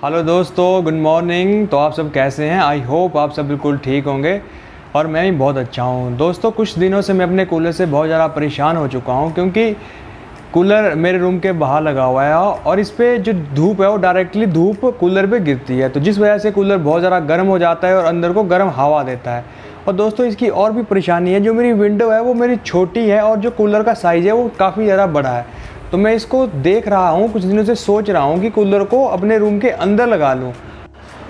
Hello दोस्तों, good morning. तो आप सब कैसे हैं? आई होप आप सब बिल्कुल ठीक होंगे और मैं भी बहुत अच्छा हूं। दोस्तों, कुछ दिनों से मैं अपने कूलर से बहुत ज़्यादा परेशान हो चुका हूं क्योंकि कूलर मेरे रूम के बाहर लगा हुआ है और इस पर जो धूप है वो डायरेक्टली धूप कूलर पे गिरती है, तो जिस वजह से कूलर बहुत ज़्यादा गर्म हो जाता है और अंदर को गर्म हवा देता है। और दोस्तों, इसकी और भी परेशानी है, जो मेरी विंडो है वो मेरी छोटी है और जो कूलर का साइज़ है वो काफ़ी ज़्यादा बड़ा है। तो मैं इसको देख रहा हूँ, कुछ दिनों से सोच रहा हूँ कि कूलर को अपने रूम के अंदर लगा लूँ।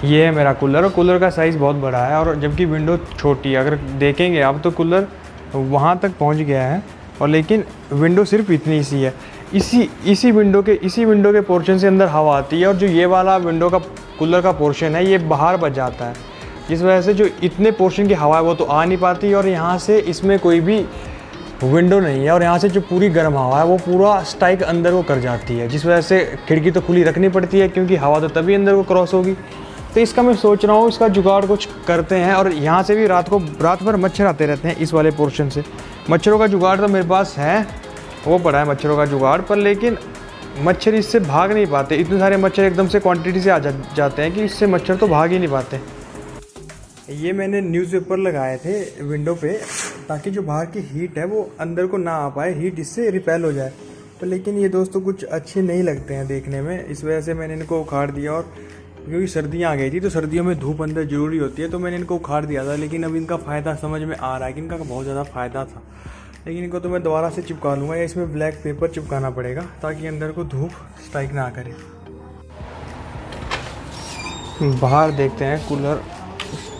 ये है मेरा कूलर और कूलर का साइज़ बहुत बड़ा है और जबकि विंडो छोटी है। अगर देखेंगे आप तो कूलर वहाँ तक पहुँच गया है और लेकिन विंडो सिर्फ इतनी सी है। इसी विंडो के पोर्शन से अंदर हवा आती है और जो ये वाला विंडो का कूलर का पोर्शन है ये बाहर बच जाता है, जिस वजह से जो इतने पोर्शन की हवा है वो तो आ नहीं पाती और यहाँ से इसमें कोई भी विंडो नहीं है और यहाँ से जो पूरी गर्म हवा है वो पूरा स्ट्राइक अंदर को कर जाती है, जिस वजह से खिड़की तो खुली रखनी पड़ती है क्योंकि हवा तो तभी अंदर को क्रॉस होगी। तो इसका मैं सोच रहा हूँ इसका जुगाड़ कुछ करते हैं। और यहाँ से भी रात भर मच्छर आते रहते हैं इस वाले पोर्शन से। मच्छरों का जुगाड़ तो मेरे पास है, वो पड़ा है मच्छरों का जुगाड़, पर लेकिन मच्छर इससे भाग नहीं पाते। इतने सारे मच्छर एकदम से क्वांटिटी से जाते हैं कि इससे मच्छर तो भाग ही नहीं पाते। ये मैंने न्यूज़पेपर लगाए थे विंडो पे ताकि जो बाहर की हीट है वो अंदर को ना आ पाए, हीट इससे रिपेल हो जाए। तो लेकिन ये दोस्तों कुछ अच्छे नहीं लगते हैं देखने में, इस वजह से मैंने इनको उखाड़ दिया। और क्योंकि सर्दियाँ आ गई थी तो सर्दियों में धूप अंदर ज़रूरी होती है, तो मैंने इनको उखाड़ दिया था। लेकिन अब इनका फ़ायदा समझ में आ रहा है कि इनका बहुत ज़्यादा फ़ायदा था। लेकिन इनको तो मैं दोबारा से चिपका लूँगा या इसमें ब्लैक पेपर चिपकाना पड़ेगा ताकि अंदर को धूप स्ट्राइक ना करे। बाहर देखते हैं,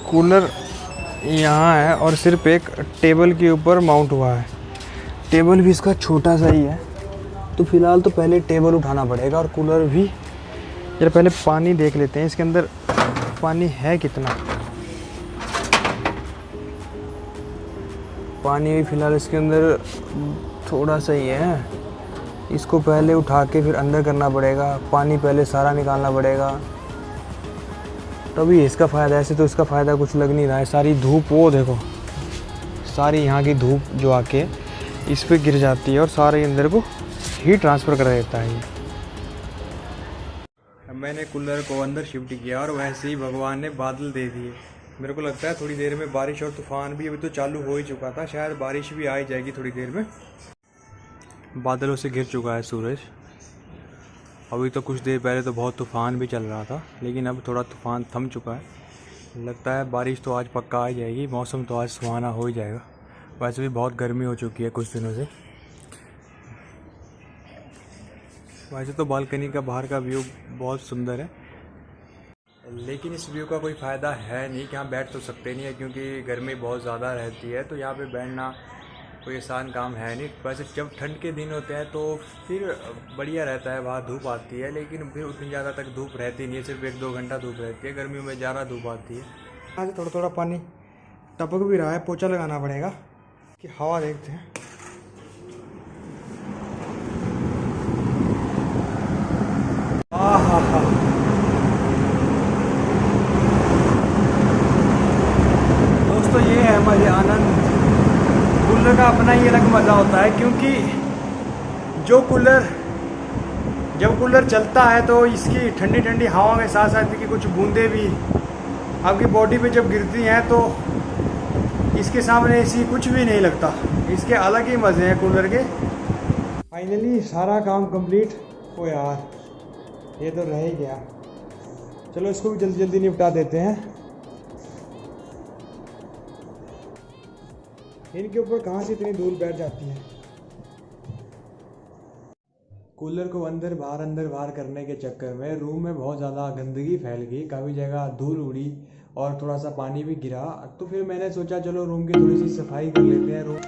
कूलर यहाँ है और सिर्फ एक टेबल के ऊपर माउंट हुआ है। टेबल भी इसका छोटा सा ही है, तो फिलहाल तो पहले टेबल उठाना पड़ेगा और कूलर भी। जरा पहले पानी देख लेते हैं इसके अंदर पानी है कितना। पानी भी फिलहाल इसके अंदर थोड़ा सा ही है, इसको पहले उठा के फिर अंदर करना पड़ेगा, पानी पहले सारा निकालना पड़ेगा तभी इसका फ़ायदा। ऐसे तो इसका फ़ायदा कुछ लग नहीं रहा है। सारी धूप वो देखो, सारी यहाँ की धूप जो आके इस पे गिर जाती है और सारे अंदर को हीट ट्रांसफ़र कर देता है। अब मैंने कूलर को अंदर शिफ्ट किया और वैसे ही भगवान ने बादल दे दिए। मेरे को लगता है थोड़ी देर में बारिश और तूफ़ान भी, अभी तो चालू हो ही चुका था, शायद बारिश भी आ ही जाएगी थोड़ी देर में। बादलों से घिर चुका है सूरज। अभी तो कुछ देर पहले तो बहुत तूफ़ान भी चल रहा था, लेकिन अब थोड़ा तूफ़ान थम चुका है। लगता है बारिश तो आज पक्का आ जाएगी, मौसम तो आज सुहाना हो ही जाएगा। वैसे भी बहुत गर्मी हो चुकी है कुछ दिनों से। वैसे तो बालकनी का बाहर का व्यू बहुत सुंदर है, लेकिन इस व्यू का कोई फ़ायदा है नहीं कि यहाँ बैठ तो सकते नहीं है क्योंकि गर्मी बहुत ज़्यादा रहती है, तो यहाँ पे बैठना कोई आसान काम है नहीं। वैसे जब ठंड के दिन होते हैं तो फिर बढ़िया रहता है, बाहर धूप आती है, लेकिन फिर उतनी ज़्यादा तक धूप रहती नहीं है, सिर्फ 1-2 घंटा धूप रहती है। गर्मियों में ज़्यादा धूप आती है। यहाँ से थोड़ा थोड़ा पानी टपक भी रहा है, पोछा लगाना पड़ेगा कि हवा देखते हैं। दोस्तों, ये है मज़े आनंद। कूलर का अपना ही अलग मज़ा होता है क्योंकि जब कूलर चलता है तो इसकी ठंडी ठंडी हवा के साथ साथ की कुछ बूंदें भी आपकी बॉडी पे जब गिरती हैं तो इसके सामने ऐसी कुछ भी नहीं लगता। इसके अलग ही मज़े हैं कूलर के। फाइनली सारा काम कंप्लीट हो यार, ये तो रह ही गया। चलो इसको भी जल्दी जल्दी निपटा देते हैं। इनके ऊपर कहाँ से इतनी धूल बैठ जाती है। कूलर को अंदर बाहर करने के चक्कर में रूम में बहुत ज़्यादा गंदगी फैल गई, काफ़ी जगह धूल उड़ी और थोड़ा सा पानी भी गिरा। तो फिर मैंने सोचा चलो रूम की थोड़ी सी सफाई कर लेते हैं। रूम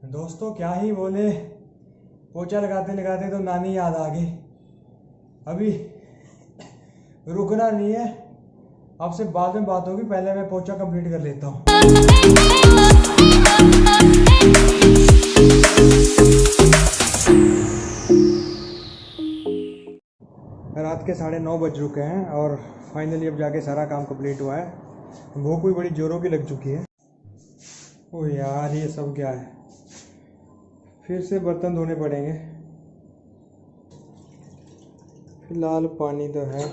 दोस्तों क्या ही बोले, पोछा लगाते लगाते तो नानी याद आ गई। अभी रुकना नहीं है, आपसे बाद में बात होगी, पहले मैं पोछा कंप्लीट कर लेता हूँ। रात के 9:30 बज चुके हैं और फाइनली अब जाके सारा काम कंप्लीट हुआ है। भूख भी बड़ी जोरों की लग चुकी है। ओह यार, ये सब क्या है, फिर से बर्तन धोने पड़ेंगे। फिलहाल पानी तो है,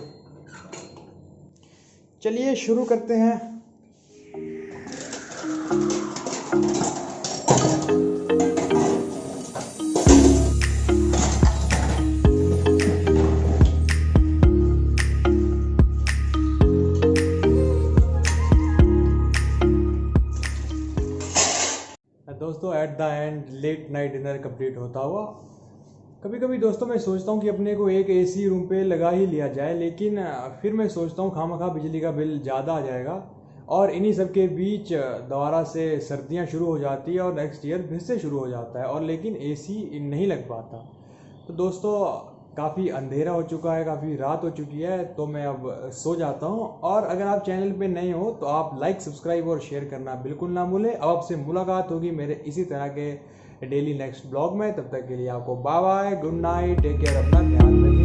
चलिए शुरू करते हैं। दोस्तों at the and let night dinner complete होता हुआ, कभी कभी दोस्तों मैं सोचता हूँ कि अपने को एक एसी रूम पे लगा ही लिया जाए, लेकिन फिर मैं सोचता हूँ खामखा बिजली का बिल ज़्यादा आ जाएगा और इन्हीं सब के बीच दोबारा से सर्दियाँ शुरू हो जाती है और नेक्स्ट ईयर फिर से शुरू हो जाता है, और लेकिन एसी नहीं लग पाता। तो दोस्तों काफ़ी अंधेरा हो चुका है, काफ़ी रात हो चुकी है, तो मैं अब सो जाता हूँ। और अगर आप चैनल पे नए हो तो आप लाइक, सब्सक्राइब और शेयर करना बिल्कुल ना भूलें। अब आपसे मुलाकात होगी मेरे इसी तरह के डेली नेक्स्ट ब्लॉग में। तब तक के लिए आपको bye bye, good night, take care, अपना ध्यान रखिए।